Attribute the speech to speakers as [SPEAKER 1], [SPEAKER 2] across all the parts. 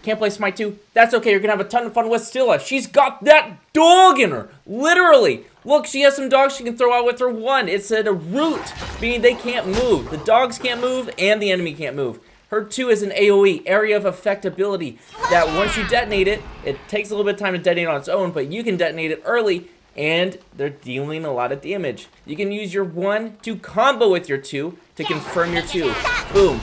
[SPEAKER 1] Can't play Smite 2. That's okay. You're going to have a ton of fun with Scylla. She's got that dog in her. Literally. Look, she has some dogs she can throw out with her 1. It's at a root, meaning they can't move. The dogs can't move, and the enemy can't move. Her 2 is an AoE, area of effect ability, that once you detonate it, it takes a little bit of time to detonate on its own, but you can detonate it early, and they're dealing a lot of damage. You can use your 1 to combo with your 2 to confirm your 2. Boom.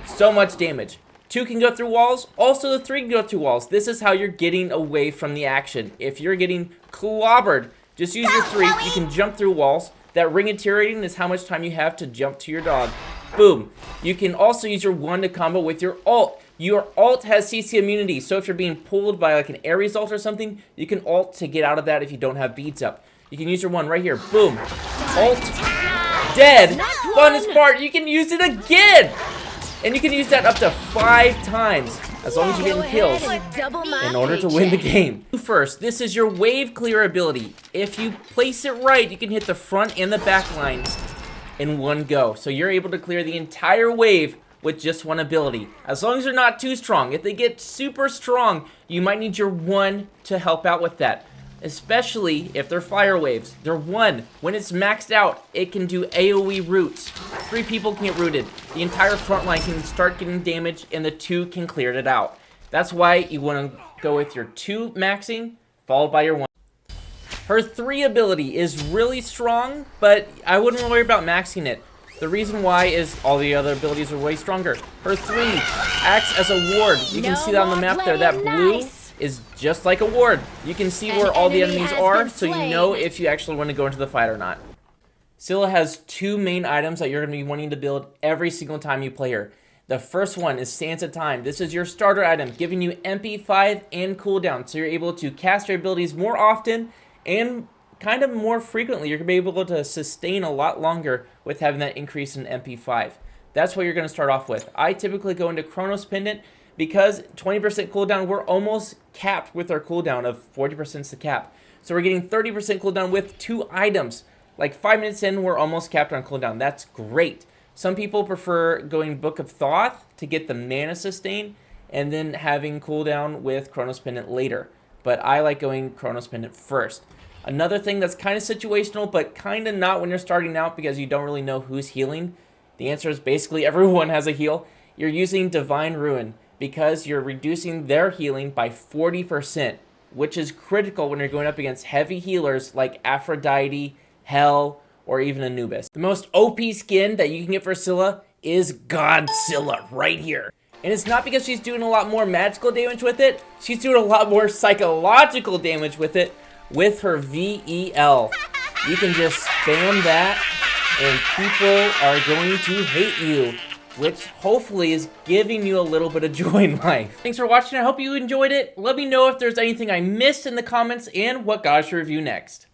[SPEAKER 1] So much damage. 2 can go through walls. Also, the 3 can go through walls. This is how you're getting away from the action. If you're getting clobbered, just use your 3. You can jump through walls. That ring iterating is how much time you have to jump to your dog. Boom. You can also use your 1 to combo with your ult. Your ult has CC immunity, so if you're being pulled by like an Ares ult or something, you can ult to get out of that if you don't have beads up. You can use your 1 right here. Boom. Ult. Dead. Funnest part, you can use it again. And you can use that up to 5 times, as long as you're getting kills, in order to win the game. First, this is your wave clear ability. If you place it right, you can hit the front and the back line in one go. So you're able to clear the entire wave with just 1 ability. As long as they're not too strong. If they get super strong, you might need your 1 to help out with that. Especially if they're fire waves. Their 1, when it's maxed out, it can do AoE roots. 3 people can get rooted. The entire front line can start getting damaged, and the 2 can clear it out. That's why you want to go with your 2 maxing, followed by your 1. Her 3 ability is really strong, but I wouldn't worry about maxing it. The reason why is all the other abilities are way stronger. Her 3 acts as a ward. You can see that on the map there. That blue is just like a ward. You can see where all the enemies are, so you know if you actually want to go into the fight or not. Scylla has 2 main items that you're going to be wanting to build every single time you play her. The first one is Sands of Time. This is your starter item, giving you MP5 and cooldown, so you're able to cast your abilities more often and kind of more frequently. You're going to be able to sustain a lot longer with having that increase in MP5. That's what you're going to start off with. I typically go into Chronos Pendant because 20% cooldown, we're almost capped with our cooldown of 40% is the cap. So we're getting 30% cooldown with 2 items. Like 5 minutes in, we're almost capped on cooldown. That's great. Some people prefer going Book of Thoth to get the mana sustain and then having cooldown with Chronos Pendant later. But I like going Chronos Pendant first. Another thing that's kind of situational, but kind of not when you're starting out because you don't really know who's healing. The answer is basically everyone has a heal. You're using Divine Ruin because you're reducing their healing by 40%, which is critical when you're going up against heavy healers like Aphrodite, Hel, or even Anubis. The most OP skin that you can get for Scylla is God Scylla right here. And it's not because she's doing a lot more magical damage with it, she's doing a lot more psychological damage with it with her VEL. You can just spam that and people are going to hate you, which hopefully is giving you a little bit of joy in life. Thanks for watching. I hope you enjoyed it. Let me know if there's anything I missed in the comments and what got us to review next.